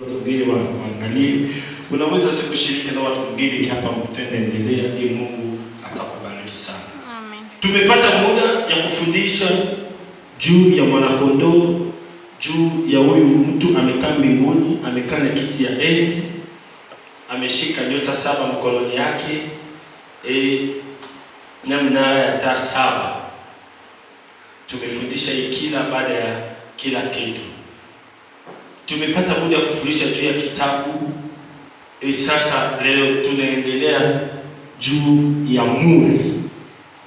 Watu wengine waangalie, unaweza kushiriki na watu wengine hapa, mtaendelea, Mungu atakubariki sana. Amen. Tumepata muda ya kufundisha juu ya mwanakondoo, juu ya huyu mtu amekaa mbinguni, amekaa na kiti ya enzi, ameshika nyota 7 mkononi yake, na mnara ya taa 7. Tumefundisha kila baada ya kila kitu. Tumepata muda ya kufundisha juu ya kitabu. Sasa leo tunaendelea juu ya muri.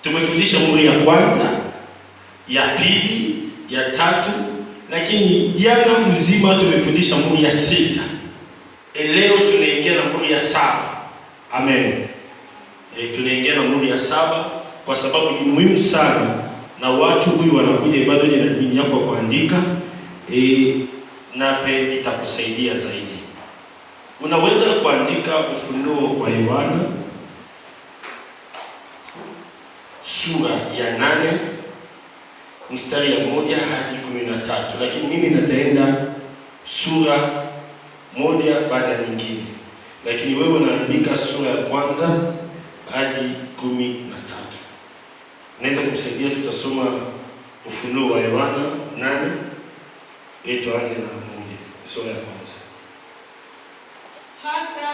Tumefundisha muri ya kwanza, ya pili, ya tatu, lakini jana mzima tumefundisha muri ya 6. Leo tunaingia na muri ya 7. Amen. Tunaingia na muri ya 7 kwa sababu ni muhimu sana, na watu huyu wanakuja ibada na dini yako kuandika, na pia itakusaidia zaidi. Unaweza kuandika Ufunuo wa Yohana sura ya 8 mstari ya 1 hadi 13, lakini mimi nataenda sura moja baada ya nyingine, lakini wewe unaandika sura ya kwanza hadi 13. Naweza kusaidia, tutasoma Ufunuo wa Yohana 8. Tuanze na sura ya kwanza. Hata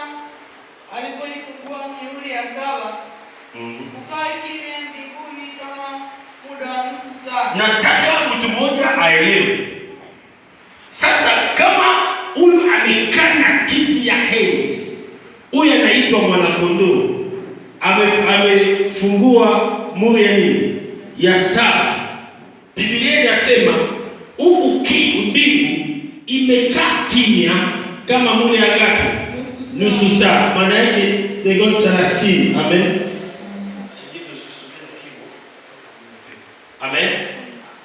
alipoifungua mihuri ya 7, kukaa kimya mbinguni kama muda wa nusu saa. Nataka mtu mmoja aelewe. Sasa kama huyu amekaa na kiti ya enzi, huyu anaitwa mwanakondoo, amefungua muhuri ya nini? Ya 7. Biblia inasema huku mbingu imekaa kimya kama muda ya ngapi? Nusu saa. Maana yake sekunde 30. Amen. Amen.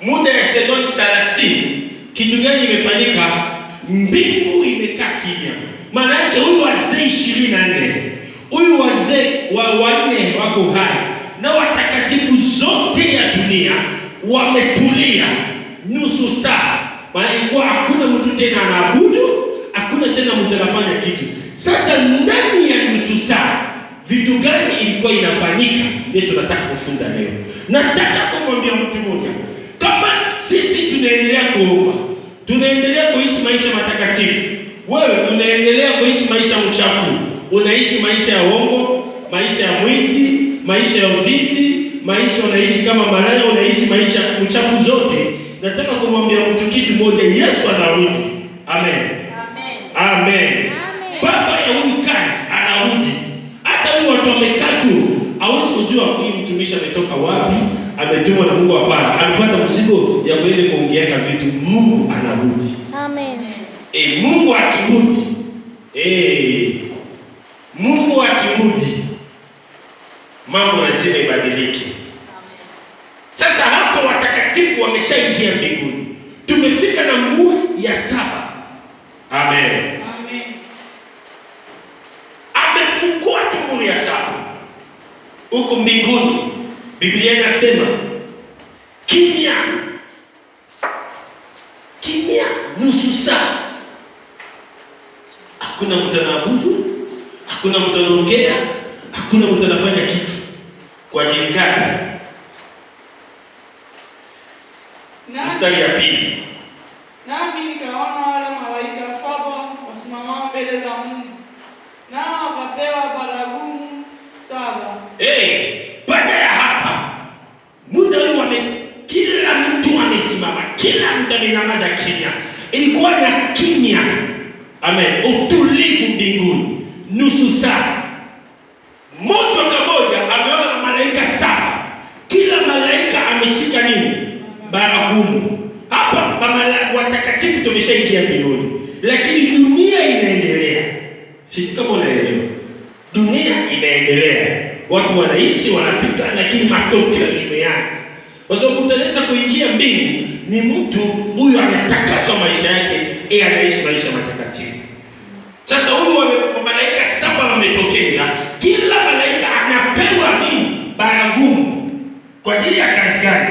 Muda ya sekunde 30, kitu gani imefanyika? Mbingu imekaa kimya. Maana yake huyu wazee 24, huyu wazee wanne wako hai, na watakatifu zote ya dunia wametulia nusu saa. Maana ilikuwa hakuna mtu tena anaabudu, hakuna tena mtu anafanya kitu. Sasa ndani ya nusu saa vitu gani ilikuwa inafanyika? Ndio tunataka kufunza leo. Nataka kumwambia mtu mmoja, kama sisi tunaendelea kuomba, tunaendelea kuishi maisha matakatifu, wewe unaendelea kuishi maisha mchafu, unaishi maisha ya uongo, maisha ya mwizi, maisha ya uzinzi, maisha unaishi kama malaya, unaishi maisha mchafu zote. Nataka kumwambia mtu kitu moja, Yesu anarudi. Amen. Amen. Amen. Baba ya huyu kazi anarudi. Hata huyu watu wamekaa tu, hawezi kujua huyu mtumishi ametoka wapi, ametumwa na Mungu. Hapana, amepata mzigo ya kwenda kuongeeka vitu. Mungu anarudi. Amen. Mungu akirudi, Mungu akirudi, mambo lazima ibadilike. Sasa hapo watakatifu wameshaingia mbinguni. Tumefika na muhuri ya 7. Amen. Amen. Amefungua muhuri ya 7 huko mbinguni. Biblia inasema kimya, kimya nusu saa. Hakuna mtu anaabudu, hakuna mtu anaongea, hakuna mtu anafanya kitu. Kwa ajili gani? Mstari ya 2. Nami nikaona wale malaika 7 wasimamao mbele za Mungu, nao wakapewa baragumu 7. Baada ya hapa muda ule kila mtu amesimama, kila mtu amenyamaza kimya. Ilikuwa na kimya. Amen. Utulivu mbinguni nusu saa. Moja kwa moja ameona malaika 7. Kila malaika ameshika nini? Baragumu. Hapa watakatifu tumeshaingia mbinguni, lakini dunia inaendelea. Sisi kama unaelewa, dunia inaendelea. Watu wanaishi, wanapita, lakini matokeo imeanza. Kwa sababu mtanaweza kuingia mbingu ni mtu huyu ametakaswa maisha yake, anaishi maisha matakatifu. Sasa huyu malaika 7 wametokeza. Kila malaika anapewa nini? Baragumu. Kwa ajili ya kazi gani?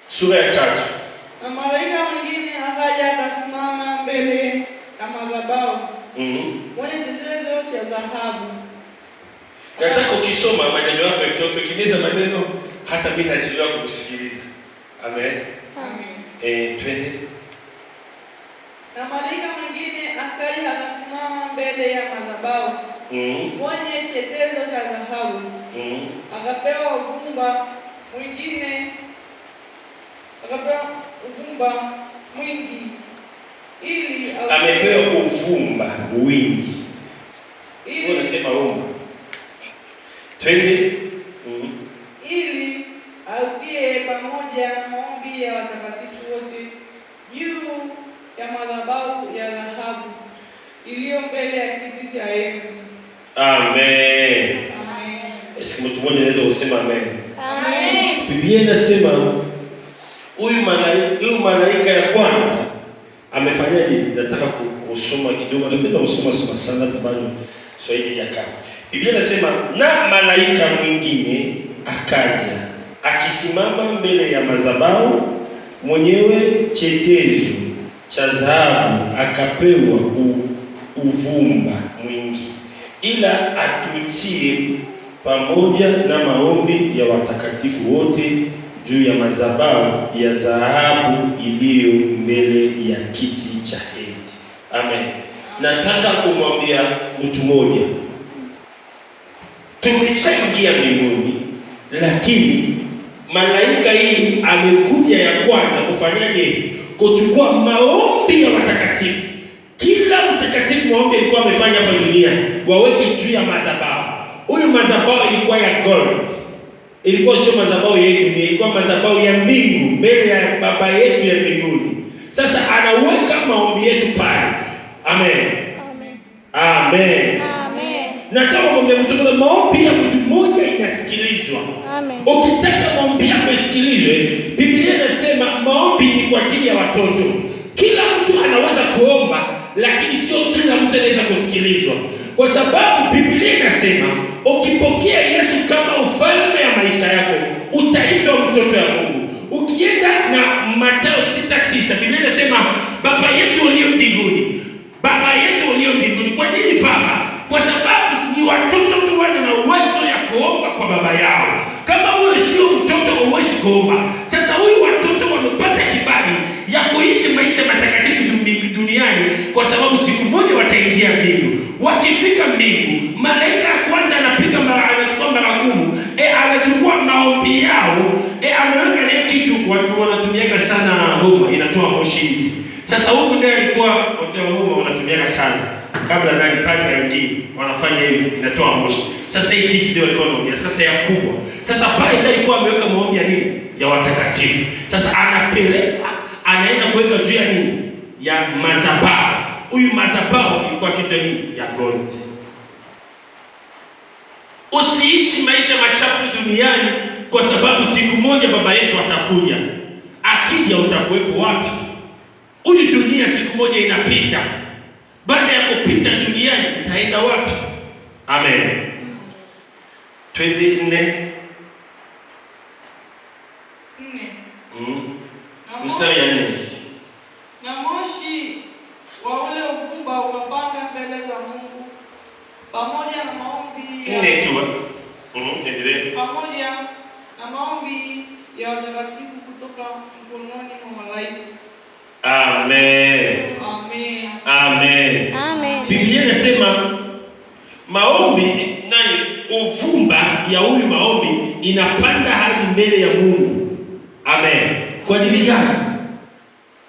Sura ya 3. Na malaika mwingine akaja akasimama mbele ya madhabahu mwenye chetezo cha dhahabu. Nataka ukisoma maneno yako ukitimiza maneno hata mimi nachelewa kukusikiliza. Amen. Amen. Twende. Na malaika mwingine akaja akasimama mbele ya madhabahu mwenye chetezo cha dhahabu. Akapewa uvumba mwingi ili amepewa uvumba wingi. Wewe unasema umba. Twende. Ili autie pamoja na maombi ya watakatifu wote juu ya madhabahu ya dhahabu iliyo mbele ya kiti cha enzi. Amen. Amen. Siku mtu mmoja anaweza kusema amen. Amen. Biblia inasema huyu malaika ya kwanza amefanyaje? Nataka kusoma kidogo, napenda kusoma sana tabani Swahili ya kale. Biblia inasema na malaika mwingine akaja akisimama mbele ya madhabahu mwenyewe chetezo cha dhahabu akapewa uvumba mwingi ila atutie pamoja na maombi ya watakatifu wote juu ya madhabahu ya dhahabu iliyo mbele ya kiti cha enzi. Amen. Nataka kumwambia mtu mmoja, tumeshaingia mbinguni, lakini malaika hii amekuja ya kwanza kufanyaje? Kuchukua maombi ya watakatifu. Kila mtakatifu maombi alikuwa amefanya hapa dunia waweke juu ya madhabahu. Huyu madhabahu ilikuwa ya gold. Ilikuwa sio madhabahu ya dunia, ilikuwa madhabahu ya mbingu mbele ya Baba yetu ya mbinguni. Sasa anaweka maombi yetu pale. Amen. Amen. Amen. Na kama mngemtoka maombi ya mtu mmoja inasikilizwa. Amen. Ukitaka maombi yako isikilizwe, Biblia inasema maombi ni kwa ajili ya watoto. Kila mtu anaweza kuomba, lakini sio kila mtu anaweza kusikilizwa. Kwa sababu Biblia inasema ukipokea Yesu kama ufalme ya maisha yako, utaitwa mtoto wa Mungu. Ukienda na Mathayo 6:9, Biblia inasema Baba yetu aliye mbinguni. Baba yetu aliye mbinguni. Kwa nini Baba? Kwa sababu ni watoto tu wana na uwezo ya kuomba kwa baba yao. Kama wewe sio mtoto huwezi kuomba. Sasa huyu watoto wamepata kibali ya kuishi maisha matakatifu duniani kwa sababu siku moja wataingia mbingu. Wakifika mbingu, malaika ya kwanza anachukua baragumu, anachukua maombi yao, ameweka ile kitu watu wanatumiaka sana homa inatoa moshi. Sasa huko ndio alikuwa watu wa homa wanatumiaka sana. Kabla ndani pale wengine wanafanya hivi inatoa moshi. Sasa hii kitu ndio alikuwa anaongea. Sasa ya kubwa. Sasa pale ndio alikuwa ameweka maombi ya nini? Ya watakatifu. Sasa anapeleka anaenda kuweka juu ya nini? Ya madhabahu. Huyu madhabahu ilikuwa kitu nini? Ya gold. Usiishi maisha machafu duniani kwa sababu siku moja baba yetu atakuja. Akija utakuwepo wapi? Huyu dunia siku moja inapita. Baada ya kupita duniani utaenda wapi? Amen. 24. Mstari ya 4. Na moshi wa ule uvumba ukapanda mbele za Mungu pamoja na maombi pamoja na maombi ya watakatifu kutoka mkononi mwa malaika. Amen. Amen. Amen. Amen. Biblia inasema maombi uvumba ya huyu maombi inapanda hadi mbele ya Mungu. Amen. Kwa ajili gani?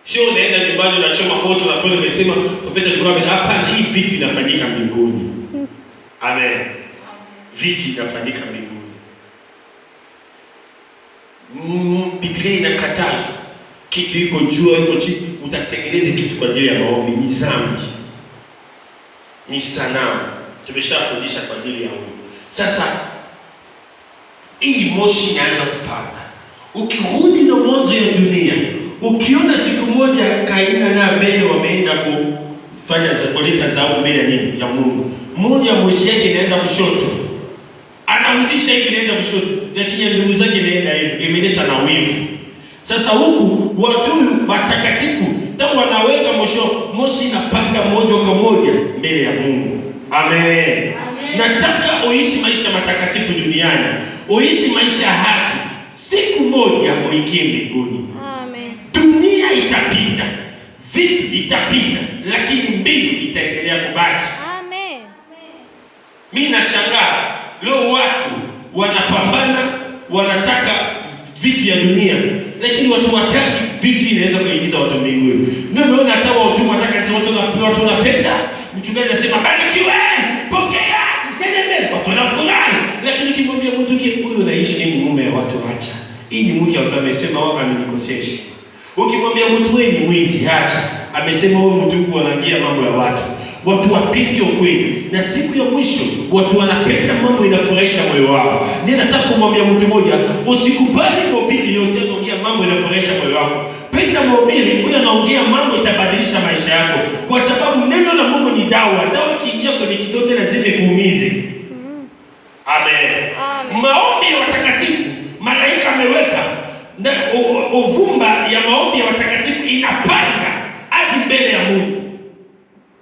Sio unaenda nyumbani unachoma moto na fanya umesema profeta alikuwa hapa, hii vitu inafanyika mbinguni. Amen. Vitu inafanyika mbinguni. Biblia inakataza kitu iko juu iko chini, utatengeneza kitu kwa ajili ya maombi ni dhambi. Ni sanamu. Tumeshafundisha kwa ajili ya Mungu. Sasa hii moshi inaanza kupanda. Ukirudi na mwanzo ya dunia, ukiona siku moja Kaina na Abeli wameenda kufanya kuleta zao mbele ya nini? Ya Mungu. Mmoja moshi yake inaenda kushoto. Anarudisha hivi inaenda kushoto. Lakini ndugu zake inaenda hivi. Imeleta na wivu. Sasa huku watu watakatifu Tangu wanaweka moshi inapanda moja kwa moja mbele ya Mungu. Amen. Nataka uishi maisha matakatifu duniani, uishi maisha ya haki. Siku moja uingie mbinguni. Amen. Dunia itapita, vitu itapita, lakini mbingu itaendelea kubaki. Amen. Mimi nashangaa leo watu wanapambana, wanataka vitu ya dunia, lakini watu wataki vitu inaweza kuingiza watu mbinguni. Ndio umeona hata wahudumu watakatifu watu wanapenda. Mchungaji anasema barikiwe, pokea, nene, watu wanafurahi. Lakini ukimwambia mtu huyu unaishi ni mume wa watu, acha. Hii ni mke watu amesema wao amenikosesha. Ukimwambia mtu wewe ni mwizi, acha. Amesema wewe mtu anaingia mambo ya watu. Watu wapige ukweli, na siku ya mwisho watu wanapenda mambo inafurahisha moyo wao. Ninataka kumwambia mtu mmoja, usikubali mahubiri yote anaongea mambo inafurahisha moyo wako. Penda mahubiri huyo anaongea mambo itabadilisha maisha yako, kwa sababu neno la Mungu ni dawa. Dawa kiingia kwenye kidonda lazima ikuumize. Amen. Maombi ya watakatifu malaika ameweka, na uvumba ya maombi ya watakatifu inapanda hadi mbele ya Mungu.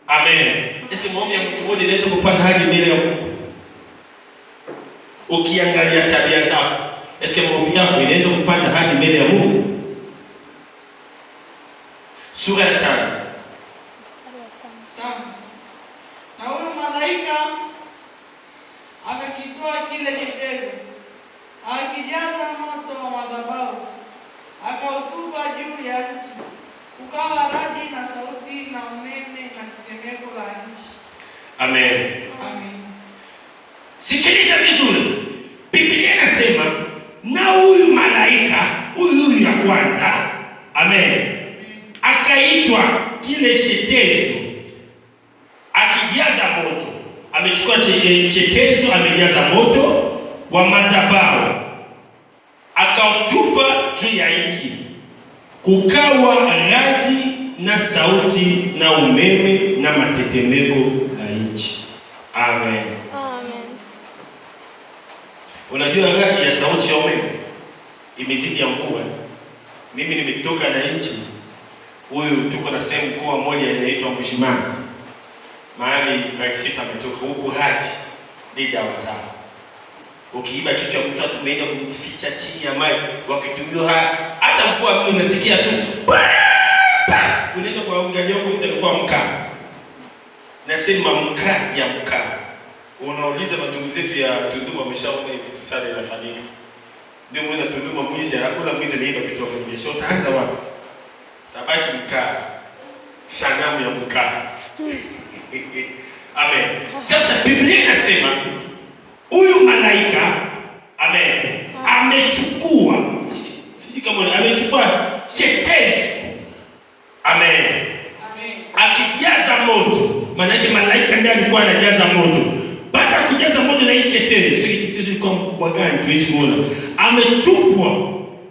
Amen. Ese maombi ya mtu mmoja inaweza kupanda hadi mbele ya Mungu. Ukiangalia tabia zako, ese maombi yako inaweza kupanda hadi mbele ya Mungu. Sura ya 5. Na huyo malaika akakitoa kile chetezo, akijaza moto wa madhabahu, akautupa juu ya nchi. Kukawa radi na sauti na umeme na tetemeko la nchi. Amen. Amen. Sikiliza vizuri. Biblia inasema na huyu malaika huyu ya kwanza, amen, akaitwa kile chetezo, akijaza moto. Amechukua chetezo, amejaza moto wa madhabahu, akautupa juu ya nchi. Kukawa radi na sauti na umeme na matetemeko la nchi. Amen. Amen. Unajua radi ya sauti ya umeme imezidi ya mvua. Mimi nimetoka na nchi. Huyu tuko na sehemu mkoa moja inaitwa Mbushimani. Mahali rais ametoka huko, hadi ni dawa zao. Ukiiba kitu ya mtu tumeenda kuficha chini ya maji, wakitumia hata mvua mimi nasikia tu. Unaenda kwa ungalia huko mtakuwa mkaa. Nasema mkaa ya mkaa. Unauliza matungu zetu ya Tunduma wameshaona hivi sana inafanyika. Ndio mwana Tunduma mwizi, hakuna mwizi anaiba vitu vya biashara. Utaanza wapi? Tabaki mkaa. Sanamu ya mkaa. Amen. Sasa Biblia inasema huyu malaika, amen, amechukua, sisi kama amechukua chetezo, amen, akijaza moto. Maana yake malaika ndiye alikuwa anajaza moto. Baada ya kujaza moto na hii chetezo, sisi chetezo ilikuwa mkubwa gani tuwezi kuona.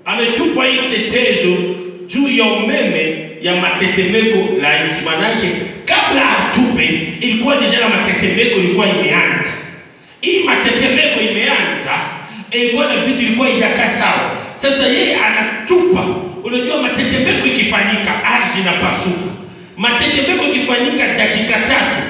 Ametupwa hii chetezo juu ya umeme ya matetemeko la nchi. Maana yake kabla atupe ilikuwa deja na matetemeko ilikuwa imeanza. Hii matetemeko imeanza, ilikuwa na vitu ilikuwa ijakaa sawa. Sasa yeye anatupa. Unajua matetemeko ikifanyika ardhi inapasuka. Matetemeko ikifanyika dakika 3.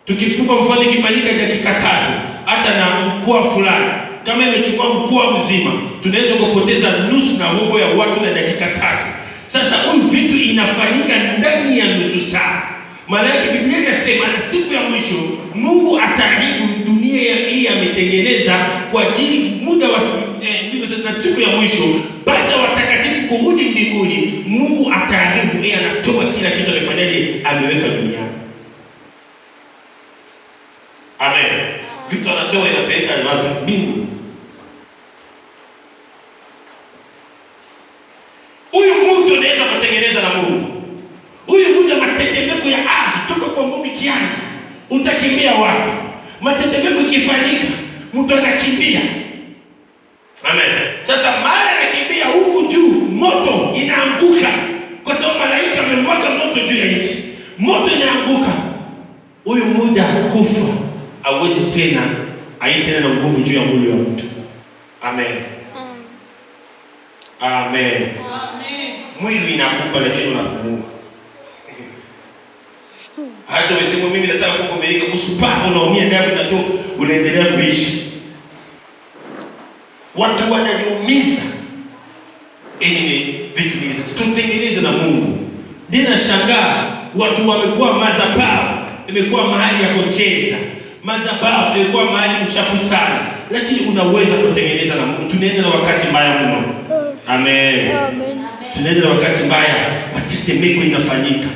Tukikupa mfano ikifanyika dakika 3, hata na mkoa fulani kama imechukua mkoa mzima, tunaweza kupoteza nusu na robo ya watu na dakika 3. Sasa huyu vitu inafanyika ndani ya nusu saa. Maana yake Biblia inasema na siku ya mwisho Mungu ataharibu dunia hii ametengeneza kwa ajili muda wa na siku ya mwisho baada watakatifu kurudi mbinguni, Mungu ataharibu, yeye anatoa kila kitu alifanyaje ameweka duniani. Amen. Vitu anatoa inapeleka wapi? Mbingu. Huyu mtu anaweza kutengeneza na Mungu. Huyu mmoja matetemeko ya ardhi toka kwa Mungu kianza. Utakimbia wapi? Matetemeko ikifanyika, mtu anakimbia. Amen. Sasa mara anakimbia huku juu, moto inaanguka. Kwa sababu malaika amemwaga moto juu ya nchi. Moto inaanguka. Huyu muda kufa hawezi tena, haitena na nguvu juu ya mwili wa mtu. Amen. Amen. Amen. Mwili inakufa lakini unapumua. Hata useme mimi nataka kufa Amerika, kusupa unaumia, damu inatoka, unaendelea kuishi. Watu wanajiumiza. Ni vitu vingi. Tutengeneze na Mungu. Nina shangaa watu wamekuwa madhabahu, imekuwa mahali ya kucheza. Madhabahu imekuwa mahali mchafu sana, lakini unaweza kutengeneza na Mungu. Tunaenda na wakati mbaya mno. Amen. Amen. Tunaenda na wakati mbaya, matetemeko inafanyika.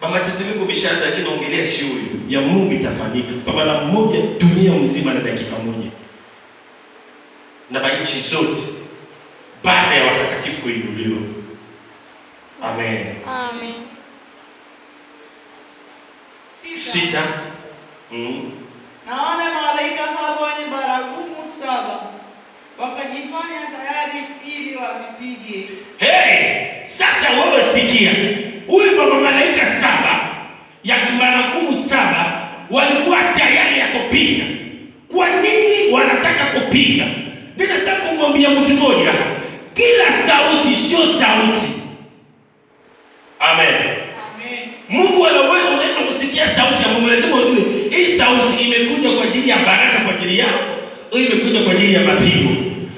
Mama tetemeko bishata lakini naongelea si huyu. Ya Mungu itafanyika. Baba la mmoja dunia mzima na dakika moja. Na nchi zote baada ya watakatifu kuinuliwa. Amen. Amen. Sita. Na wale malaika saba wenye baragumu saba wakajifanya tayari ili wavipige. Sasa wewe sikia. Huyu baba malaika saba ya baragumu saba walikuwa tayari ya kupiga. Kwa nini wanataka kupiga? Ninataka kumwambia mtu mmoja, kila sauti sio sauti. Amen. Amen. Mungu anaweza, unaweza kusikia sauti ya Mungu, lazima ujue hii sauti imekuja kwa ajili ya baraka kwa ajili yako, au imekuja kwa ajili ya mapigo.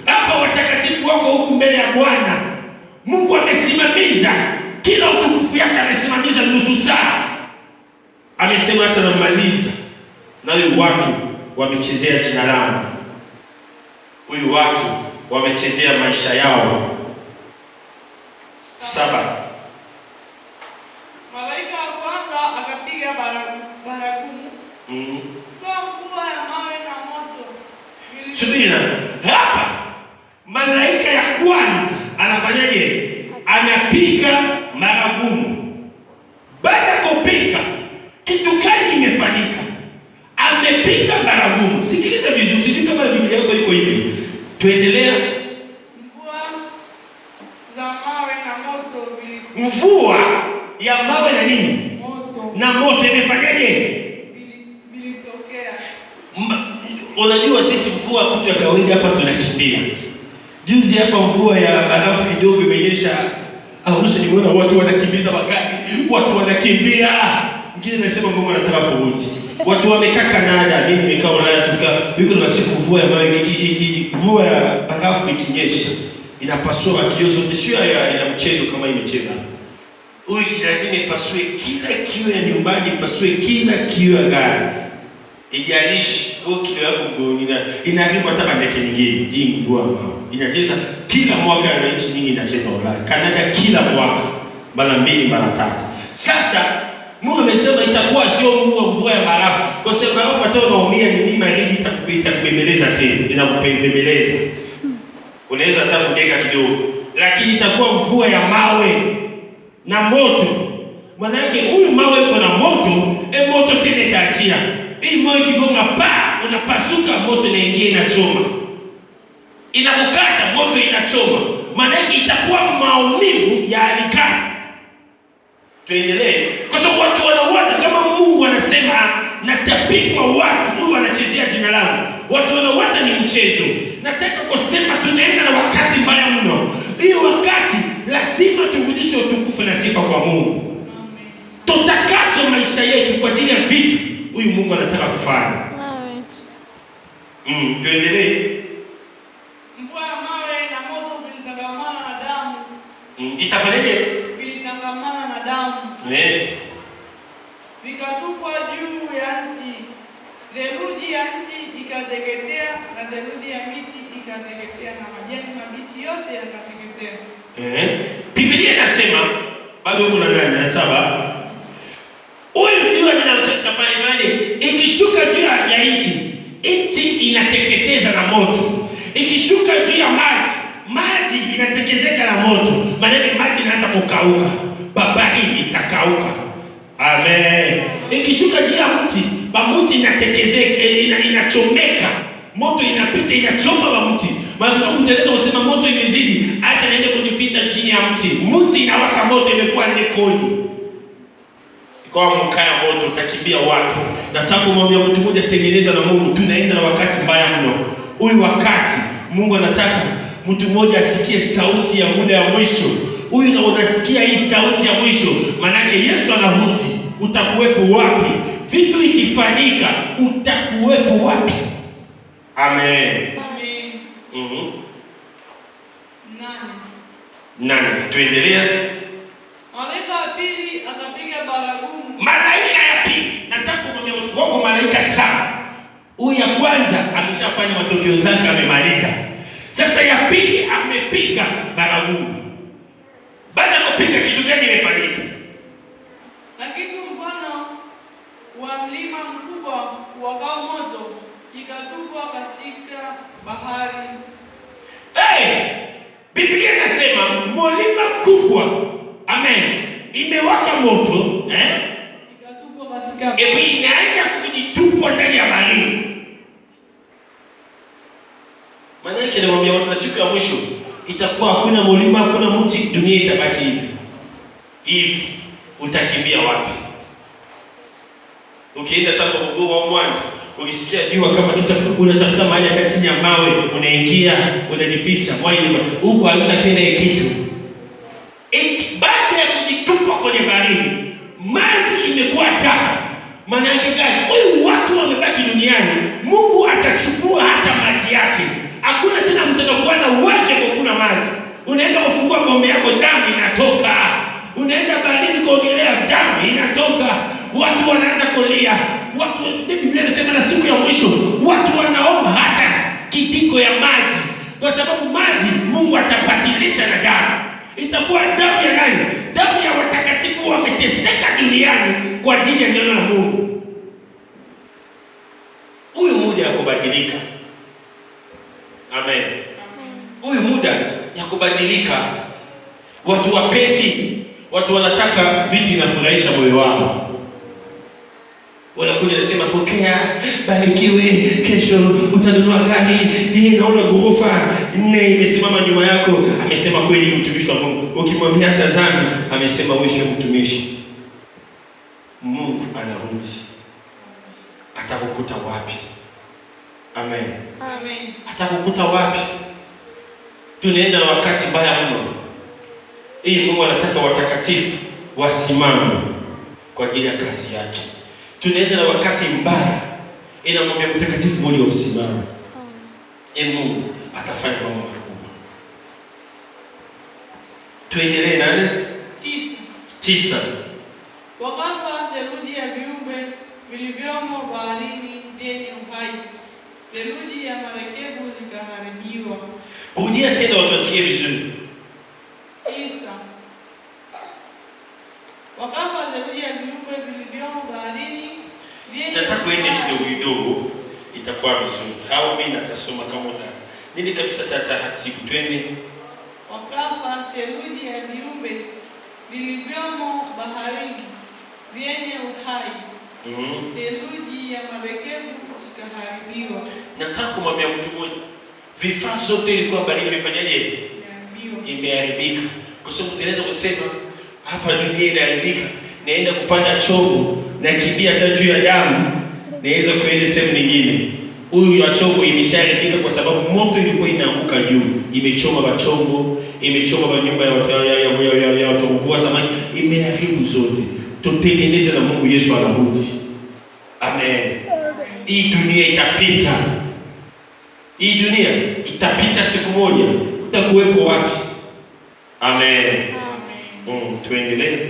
Hapa watakatifu wako huku mbele ya Bwana. Mungu amesimamiza kila utukufu yake, amesimamiza nusu saa. Amesema acha namaliza. Na huyu watu wamechezea jina langu. Huyu watu wamechezea maisha yao. 7. Malaika wa kwanza akapiga baragumu. Kwa mvua ya mawe na moto. Subira. Hapa malaika ya kwanza anafanyaje? Anapiga baragumu. Baada ya kupiga, kitu gani imefanyika? Amepiga baragumu. Sikiliza vizuri, sikiliza kama Biblia yako iko hivi. Tuendelea. Mvua ya mawe na nini? Moto. Na moto imefanyaje? Vilitokea. Unajua sisi mvua kitu ya kawaida hapa tunakimbia. Juzi hapa mvua ya barafu kidogo imenyesha. Arusha nimeona watu wanakimbiza magari, watu wanakimbia. Ngine nasema Mungu anataka kurudi. Watu wamekaa Canada, mimi nimekaa Ulaya, yuko na siku mvua ya mawe mvua ya barafu ikinyesha. Inapasua kioo zote, sio ya mchezo kama imecheza. Huyu lazima ipasue kila kioo ya nyumbani, ipasue kila kioo ya gari. Ijalishi au kioo yako inaharibu hata ndege nyingine. Hii mvua ambao inacheza kila mwaka, na nchi nyingi inacheza Ulaya. Canada kila mwaka mara 2 mara 3. Sasa Mungu amesema itakuwa sio mvua ya barafu. Kwa sababu barafu hata unaumia ni nini, baridi itakupita kubembeleza tena, inakupembeleza. Unaweza hata kudeka kidogo, lakini itakuwa mvua ya mawe na moto. Maana yake huyu mawe yuko na moto, moto tena itaachia. Hii mawe kigonga pa, unapasuka, moto inaingia inachoma. Inakukata, moto inachoma. Maana yake itakuwa maumivu ya alikani. Tuendelee. Kwa sababu watu wanawaza kama Mungu anasema natapikwa watu, huyu wanachezea jina langu. Watu wanawaza ni mchezo. Nataka kusema tunaenda na wakati mbaya mno. Hiyo wakati lazima turudishe utukufu na sifa kwa Mungu. Tutakaso maisha yetu kwa ajili ya vitu huyu Mungu anataka kufanya. Tuendelee. Mvua ya mawe na moto vilitangamana na damu. Itafanyaje? Vilitangamana na damu. Vikatupwa juu ya nchi. Theluji ya nchi ikateketea, na theluji ya miti ikateketea, na majani mabichi yote yakateketea. Biblia inasema bado kuna nani na 7. Huyu ndio anafanya ikishuka juu ya nchi inateketeza na moto. Ikishuka juu ya maji inatekezeka na moto. Maana maji inaanza kukauka, bahari itakauka. Amen. Ikishuka juu ya mti, mti inatekezeka, inachomeka. Moto inapita inachoma mti. Maana unaweza kusema moto imezidi, acha naende kujificha chini ya mti. Mti inawaka moto, imekuwa ndekoni. Kwa mkaya moto utakimbia wapi? Nataka kumwambia mtu mmoja, tengeneza na Mungu. Tunaenda na wakati mbaya mno. Huyu wakati Mungu anataka mtu mmoja asikie sauti ya muda ya mwisho. Huyu na unasikia hii sauti ya mwisho, maana yake Yesu anarudi. utakuwepo wapi? Vitu ikifanyika utakuwepo wapi? Amen. Amen. Nani? Tuendelea. Malaika wa pili akapiga baragumu. Malaika ya pili, nataka kumwambia wako malaika saba. Huyu ya kwanza ameshafanya matokeo zake, amemaliza. Sasa ya pili amepiga baragumu. Baada ya kupiga, kitu gani imefanyika? Na kitu mfano wa mlima mkubwa wakao moto ikatupwa katika bahari. Biblia inasema mlima kubwa, amen, imewaka moto, ikatupwa katika inaenda kujitupwa ndani ya bahari. Maana yake namwambia watu, na siku ya mwisho itakuwa hakuna mlima, hakuna mti, dunia itabaki hivi. Utakimbia wapi? Ukienda hata Mgoma wa Mwanza, ukisikia jua kama unatafuta mahali hata chini ya mawe, unaingia, unajificha, huko hakuna tena kitu. Baada ya kujitupa kwenye bahari, maji imekuwa taa. Maana yake gani? Huyu watu wamebaki duniani, Mungu atachukua hata maji yake. Hakuna tena mtakaokuwa na uwezo kwa kuna maji. Unaenda kufungua bomba yako, damu inatoka. Unaenda baharini kuogelea, damu inatoka. Watu wanaanza kulia. Watu, Biblia inasema na siku ya mwisho watu wanaomba hata kijiko ya maji, kwa sababu maji Mungu atabadilisha na damu. Itakuwa damu ya nani? Damu ya watakatifu wameteseka duniani kwa ajili ya neno la Mungu. Huyu muda ya kubadilika. Amen. Huyu muda ya kubadilika. Watu wapendi, watu wanataka vitu inafurahisha moyo wao. Wanakuja nasema pokea, barikiwe, kesho utanunua gari, naona ghorofa 4 imesimama nyuma yako. Amesema kweli mtumishi wa Mungu. Ukimwambia acha dhambi, amesema wewe sio mtumishi. Mungu anarudi. Atakukuta wapi? Amen. Amen. Atakukuta wapi? Tunaenda na wakati mbaya mno. Mungu anataka watakatifu wasimame kwa ajili ya kazi yake. Tunaenda na wakati mbaya. Inamwambia mtakatifu mmoja usimame. Mungu atafanya mambo makubwa. Tuendelee nani? 9. Wakafa theluji ya viumbe vilivyomo baharini vyenye uhai. Theluji ya marekebu zikaharibiwa. Rudia tena watu wasikie vizuri. 9. Wakafa theluji ya viumbe vilivyomo baharini vyenye uhai. Nataka uende kidogo itakuwa vizuri. Hao mimi natasoma kama uta. Nini kabisa taratibu, twende. Wakafa theluji ya viumbe vilivyomo baharini vyenye uhai. Theluji ya marekebu zikaharibiwa. Nataka kumwambia mtu mmoja, vifaa zote ilikuwa baharini imefanyaje? Imeharibika. Kwa sababu tunaweza kusema hapa dunia inaharibika, naenda kupanda chombo na kimbia hata juu ya damu, naweza kuenda sehemu nyingine. Huyu ya chombo imeshaharibika kwa sababu moto ilikuwa inaanguka juu, imechoma machombo, imechoma manyumba ya watu mvua zamani, imeharibu zote. Tutengeneze na Mungu Yesu anarudi. Amen. Hii dunia itapita. Hii dunia itapita siku moja. Utakuwepo wapi? Amen. Amen. Tuendelee. 10.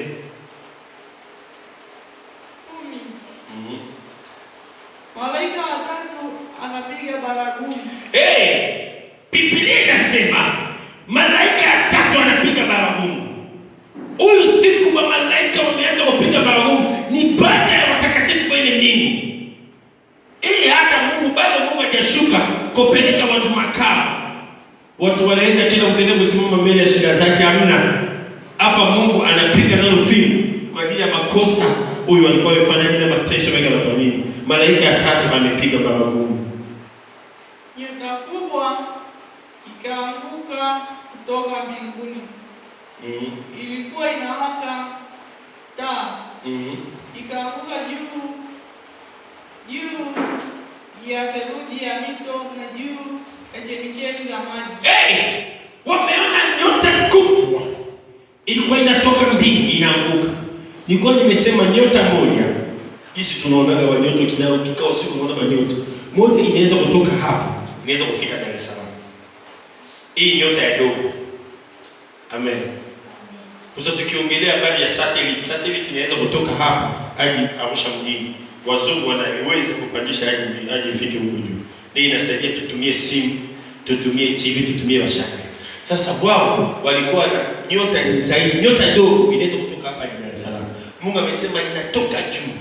Malaika wa tatu akapiga baragumu. Biblia inasema malaika ya tatu anapiga baragumu. Huyu siku wa malaika wameanza kupiga baragumu ni baada ya watakatifu kwenye mbingu. Hata Mungu bado Mungu hajashuka kupeleka watu makao. Watu wanaenda kila mpende kusimama mbele ya shida zake, hamna. Hapa Mungu anapiga nalo fimu kwa ajili ya makosa huyu alikuwa amefanya ile mateso mengi na nini. Malaika ya tatu amepiga baragumu. Nyota kubwa ikaanguka kutoka mbinguni. Ilikuwa inawaka taa. Ikaanguka juu ya theluji ya mito na juu ya chemichemi za maji. Wameona nyota kubwa ilikuwa inatoka mbinguni inaanguka. Nilikuwa nimesema nyota moja. Hizi tunaonaga wanyota kinao kikao siku unaona wanyota. Moja inaweza kutoka hapa, inaweza kufika Dar es Salaam. Hii nyota ya dogo. Amen. Sasa tukiongelea habari ya satellite inaweza kutoka hapa hadi Arusha mjini. Wazungu wanaweza kupandisha hadi ifike huko juu. Hii inasaidia tutumie simu, tutumie TV, tutumie mashaka. Sasa wao walikuwa na nyota ni zaidi, nyota dogo inaweza kutoka hapa hadi Dar es Salaam. Mungu amesema inatoka juu,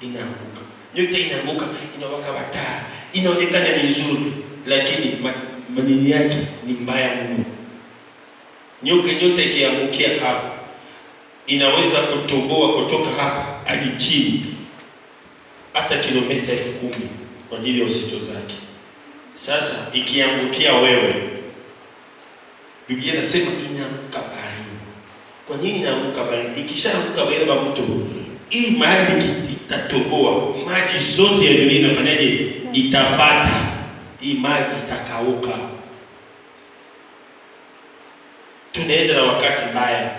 inaanguka. Nyota inaanguka, inawaka wataa, inaonekana ni nzuri, lakini madini yake ni mbaya mno. Nyota ikiangukia hapa inaweza kutoboa kutoka hapa hadi chini hata kilomita 10,000 kwa ajili ya uzito zake. Sasa ikiangukia wewe, Biblia inasema inaanguka baharini. Kwa nini inaanguka baharini? Ikishaanguka baharini ya mto, hii maji itatoboa, maji zote ya dunia inafanyaje? Itafata. Hii maji itakauka. Tunaenda na wakati mbaya.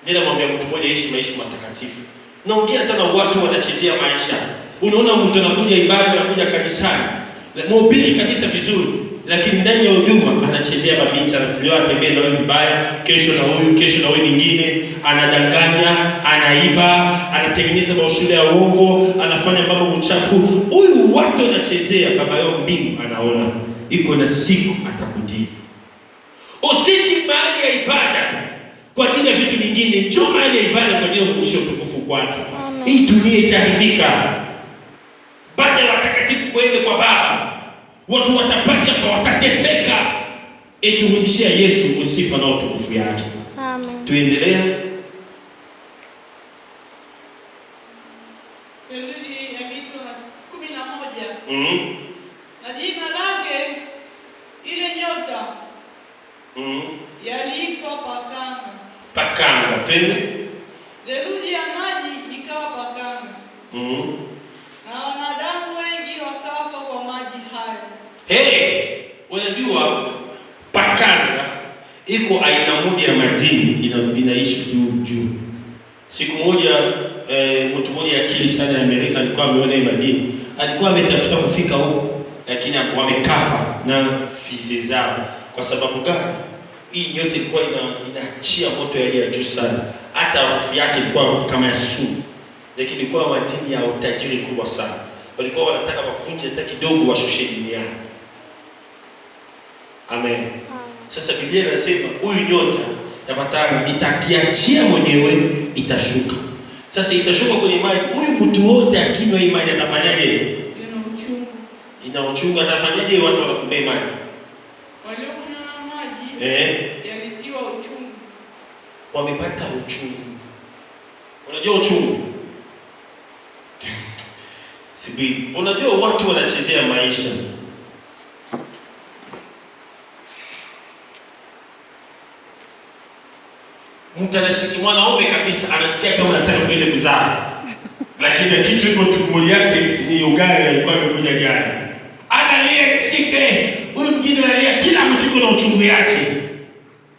Ndio namwambia mtu mmoja ishi maisha matakatifu. Naongea hata na watu wanachezea maisha. Unaona mtu anakuja ibada, anakuja kanisani, mhubiri kabisa vizuri, lakini ndani ya huduma anachezea mabinti, anatembea atembea na wewe vibaya, kesho na huyu mwingine, anadanganya, anaiba, anatengeneza maushule ya uongo, anafanya mambo mchafu. Huyu watu anachezea, baba yao mbingu anaona. Iko na siku atakujibu. Usiti mahali ya ibada kwa ajili ya vitu vingine, njoo mahali ya ibada kwa ajili ya kuonyesha utukufu kwake. Hii dunia itaharibika. Baada ya watakatifu kwenda kwa Baba, watu watapata kwa watateseka. Turudishia Yesu sifa na utukufu yake. Amen. Tuendelea. Theluji ya mito 11. Na jina lake ile nyota yaliitwa Pakanga. Pakanga, twende. Theluji ya maji ikawa pakanga. Na wanadamu wengi wakafa kwa maji hayo. Unajua pakanga iko aina moja ya madini inaishi juu. Siku moja mtu mmoja akili sana Amerika alikuwa ameona madini. Alikuwa ametafuta kufika huko, lakini wamekafa na fizi zao. Kwa sababu gani? Hii nyota ilikuwa inaachia moto ya juu sana. Hata harufu yake ilikuwa harufu kama ya sumu. Lakini ilikuwa madini ya utajiri kubwa sana. Walikuwa wanataka wavunje hata kidogo washushe duniani. Amen. Sasa Biblia inasema huyu nyota ya Pakanga itakiachia mwenyewe itashuka. Sasa itashuka kwenye maji. Huyu mtu wote akinywa hii maji atafanyaje? Ina uchungu. Atafanyaje watu wanakunywa maji? Waliokunywa maji yalitiwa uchungu. Wamepata uchungu. Unajua uchungu? Sibi, unajua watu wanachezea maisha. Mtu anasikia mwanaume kabisa anasikia kama anataka kwenda kuzaa. Lakini kitu iko tumbo yake ni ugali alikuwa amekuja jana. Analia nishike. Huyu mwingine analia, kila mtu kuna uchungu yake.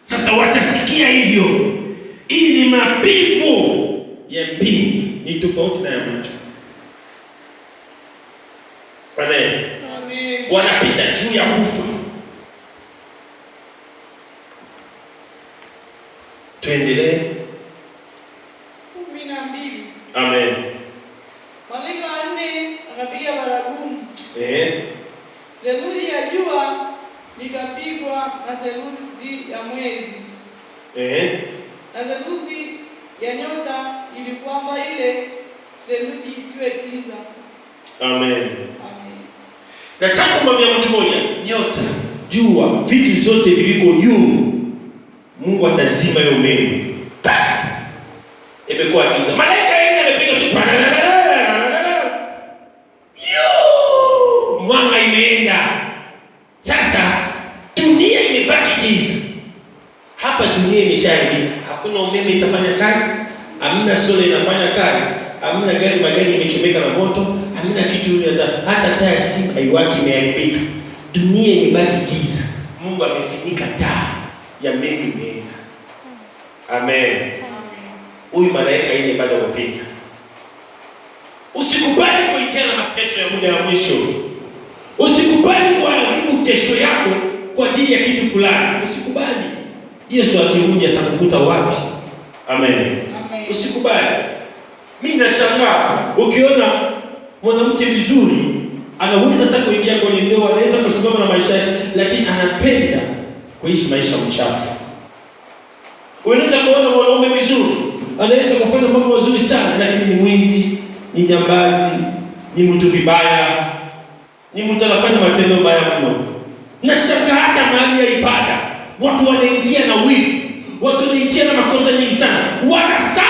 Sasa watasikia hivyo. Hii ni mapigo ya mbingu, ni tofauti na ya mtu. Amen. Amen. Wanapita juu ya kufa. Tuendelee. 12. Amen. Malaika wa 4 akapiga baragumu. Theluji ya jua likapigwa na theluji ya mwezi. Na theluji ya nyota ili kwamba ile theluji itiwe giza. Amen. Amen. Nataka kumwambia mtu mmoja, nyota, jua, vitu zote viliko juu, Mungu atazima hiyo umeme. Imekuwa giza. Malaika yeye anapiga tu. Mwanga imeenda. Sasa dunia imebaki giza. Hapa dunia imeshaharibika. Hakuna umeme itafanya kazi, hamna sola inafanya kazi, hamna magari imechomeka na moto, hamna kitu hata taa ya simu haiwaki, imeharibika. Dunia imebaki giza. Mungu amefunika taa ya mbingu imeenda. Amen. huyu malaika ile bado kupiga. Usikubali kuingia na mateso ya muda wa mwisho. Usikubali kuharibu kesho yako kwa ajili ya kitu fulani. Usikubali. Yesu akirudi atakukuta wapi? Amen. Amen. Usikubali. Mimi nashangaa ukiona mwanamke vizuri anaweza hata kuingia kwenye ndoa, anaweza kusimama na maisha yake, lakini anapenda kuishi maisha mchafu. Unaweza kuona mwanaume vizuri, anaweza kufanya mambo mazuri sana, lakini ni mwizi, ni jambazi, ni mtu vibaya, ni mtu anafanya matendo mabaya mno. Nashangaa hata mahali ya ibada watu wanaingia na wivu, watu wanaingia na makosa nyingi sana, wanasahau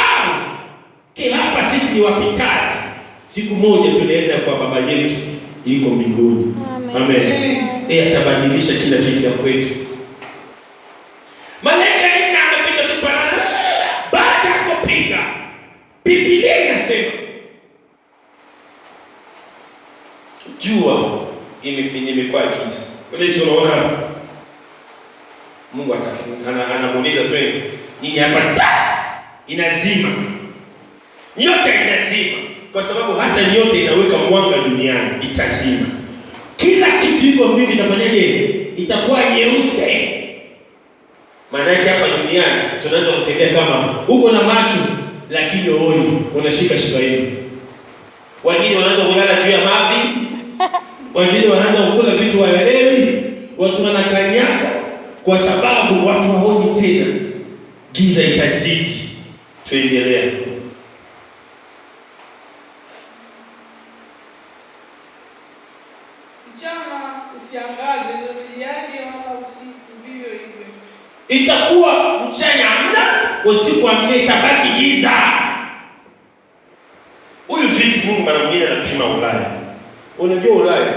hapa sisi ni wapitaji. Siku moja tunaenda kwa baba yetu yuko mbinguni. Amen. Yeye atabadilisha kila kitu ya kwetu. Malaika yeye amepiga tu baada ya kupiga. Biblia inasema jua imekuwa giza. Unaweza unaona Mungu atafunga, anamuuliza tu nini hapa, inazima. Nyota inazima. Kwa sababu hata nyota inaweka mwanga duniani, itazima. Kila kitu iko mbingu itafanyaje? Itakuwa nyeusi. Maana yake hapa duniani tunaanza kutembea kama uko na macho lakini huoni, unashika shika hivi. Wengine wanaanza kulala juu ya mavi. Wengine wanaanza kukula vitu hawaelewi. Watu wanakanyaka kwa sababu watu haoni tena. Giza itazidi. Tuendelea. Itakuwa mchana hamna, usiku hamna, itabaki giza. Huyu vipi Mungu mara mwingine anapima Ulaya. Unajua Ulaya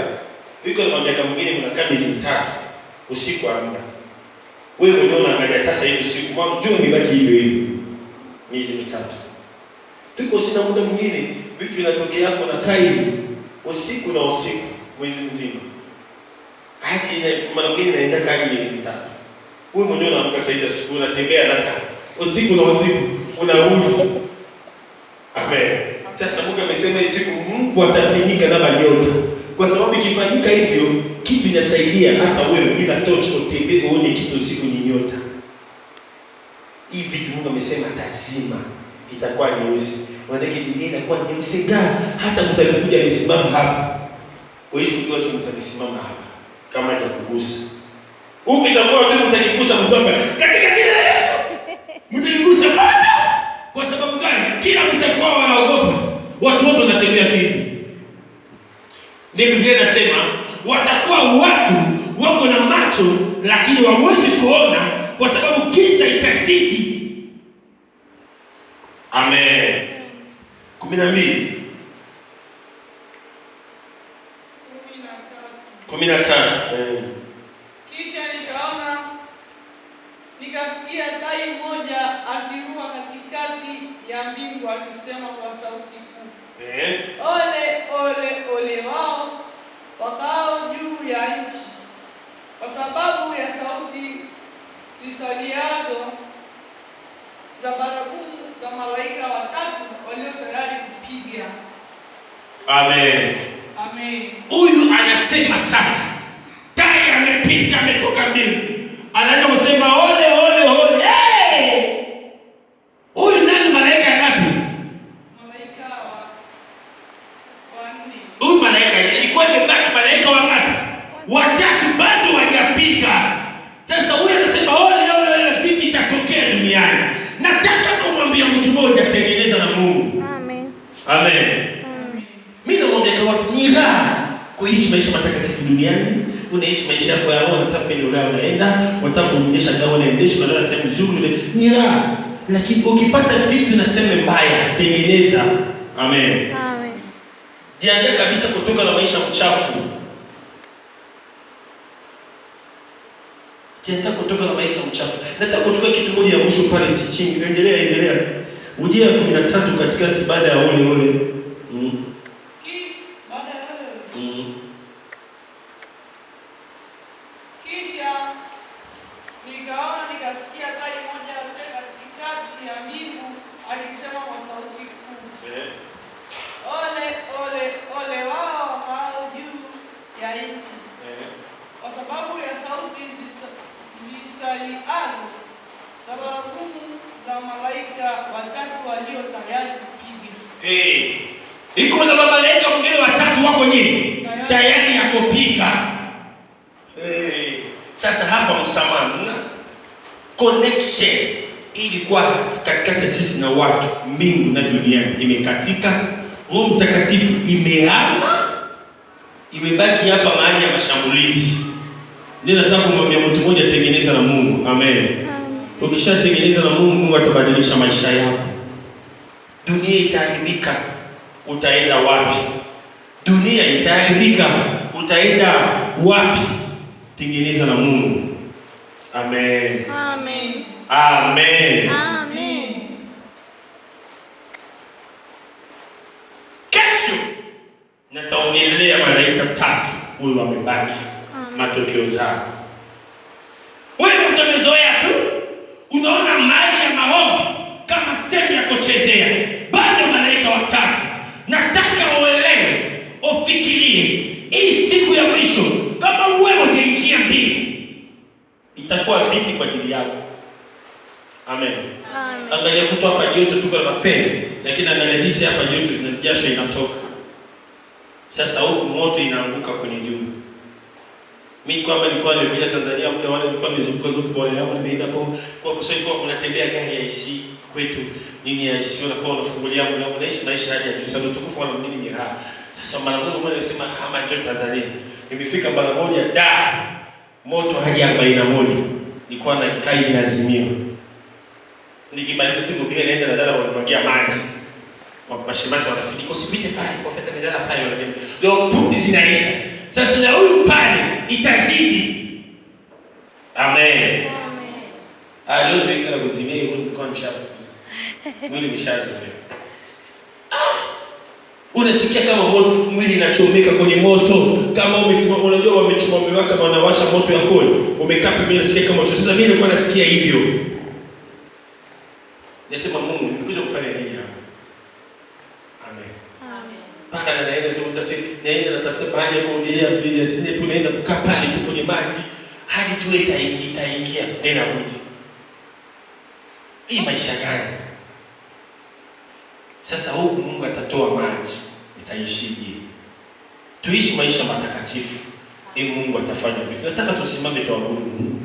iko na miaka mingine mnakaa miezi 3 usiku hamna. Wewe mwenyewe unaangalia tasa hivi usiku mwanzo jua imebaki hivyo hivyo. Miezi 3. Tuko sina muda mwingine vitu vinatokea hapo na kaa hivi usiku na usiku mwezi mzima. Hadi mara mwingine naenda kaa miezi 3. Wewe mwenyewe unaamka saa hizi asubuhi unatembea data. Usiku na usiku unarudi. Amen. Sasa Mungu amesema siku Mungu atafinika na nyota. Kwa sababu ikifanyika hivyo, kitu inasaidia hata wewe bila tochi utembee uone kitu siku ni nyota. Hii vitu Mungu amesema tazima itakuwa nyeusi. Wanawake dunia inakuwa nyeusi hata mtakuja nisimama hapa. Wewe kujua tu mtasimama hapa kama hatakugusa. Huko itakuwa tu mtakigusa mtoka. Katika jina la Yesu. Mtakigusa bado. Kwa sababu gani? Kila mtakuwa wanaogopa. Watu wote wanatembea hivi. Ndio Biblia inasema watakuwa watu wako na macho lakini hawawezi kuona kwa sababu giza itazidi. Amen. 12. 13. Kisha nikasikia tai moja akiruka katikati ya mbingu akisema kwa sauti kuu. Ole, ole, ole wao wakao juu ya nchi, kwa sababu ya sauti zisaliazo za baragumu za malaika watatu walio tayari kupiga. Amen. Amen. Huyu anasema sasa tai amepita, ametoka mbingu. Anaanza kusema ole, ole, ole. Huyu nani malaika ngapi? Malaika wa 4. Huyu malaika ilikuwa imebaki malaika wangapi? Watatu bado hawajapita. Sasa huyu anasema ole, ole, ole, vipi itatokea duniani? Nataka kumwambia mtu mmoja tengeneza na Mungu. Amen. Amen. Mimi naomba kwa watu ni raha kuishi maisha matakatifu duniani. Unaishi maisha yako ya roho, unataka kwenda Ulaya unaenda, unataka kuonyesha dawa unaendesha, unalala sehemu nzuri, ni raha. Lakini ukipata vitu na sema mbaya, tengeneza. Amen. Amen. Jiandae kabisa kutoka na maisha mchafu. Jiandae kutoka na maisha mchafu. Nataka kuchukua kitu moja ya mwisho pale chini. Endelea. Ujia 13 katikati baada ya ole ole. Kisha nikaona nikasikia tai moja katikati ya mbingu akisema Iko na malaika wengine watatu wako nini? Tayari ya kupika. Sasa hapa msamaha connection ilikuwa katikati sisi na watu, mbingu na dunia imekatika. Roho Mtakatifu imehama, imebaki hapa mahali ya mashambulizi. Ndio nataka kumwambia mtu mmoja, tengeneza na Mungu. Amen. Ukishatengeneza na Mungu, Mungu atabadilisha maisha yako. Dunia itaharibika, utaenda wapi? Dunia itaharibika, utaenda wapi? Tengeneza na Mungu. Amen. Amen. Amen. Amen. Kesho nataongelea malaika tatu huyu wamebaki. Matokeo zao. Wewe utamezoea tu. Unaona mali ya maombi kama sehemu ya kuchezea. Bado malaika watatu. Nataka uelewe, ufikirie hii siku ya mwisho kama wewe utaingia mbingu, itakuwa vipi kwa ajili yako? Amen. Amen. Angalia mtu hapa joto tuko na mafeni, lakini angalia jinsi hapa joto na jasho inatoka. Sasa huku moto inaanguka kwenye juu. Mimi kwamba nilikuwa nimekuja Tanzania muda wale nilikuwa nimezunguka wale hapo, nimeenda kwa kusema kwa unatembea gari ya IC kwetu nini ya IC unakuwa unafungulia mlango na unaishi maisha hadi ya juu sana, utukufu wala mwingine ni raha. Sasa mara moja nilisema hama njoo Tanzania. Nimefika mara moja moto haja 41. Nilikuwa na kikai lazimio. Nikimaliza tu kupiga naenda na dada wanamwagia maji. Kwa mashimasi wanafikiri usipite pale, kwa feta medala pale wanasema. Ndio pumzi zinaisha. Sasa na huyu pale itazidi. Amen. Amen. Leo sisi tunakuzimia hiyo kwa mshafu. Mwili mshazoea. Unasikia kama moto, mwili inachomeka kwenye moto. Kama umesimama, unajua wamechoma umewaka kama wanawasha moto ya koni. Umekaa pembeni unasikia kama moto. Sasa mimi nilikuwa nasikia hivyo. Nasema Mungu, nimekuja kufanya nini hapa? Amen. Amen. Paka na naenda sema naenda natafuta mahali ya kuongelea Biblia, sine tu naenda kukaa pale tu kwenye maji hadi tu itaingia tena rudi. Hii maisha gani? Sasa huku Mungu atatoa maji, itaishije? Tuishi maisha matakatifu. Mungu atafanya vitu. Nataka tusimame tuabudu Mungu.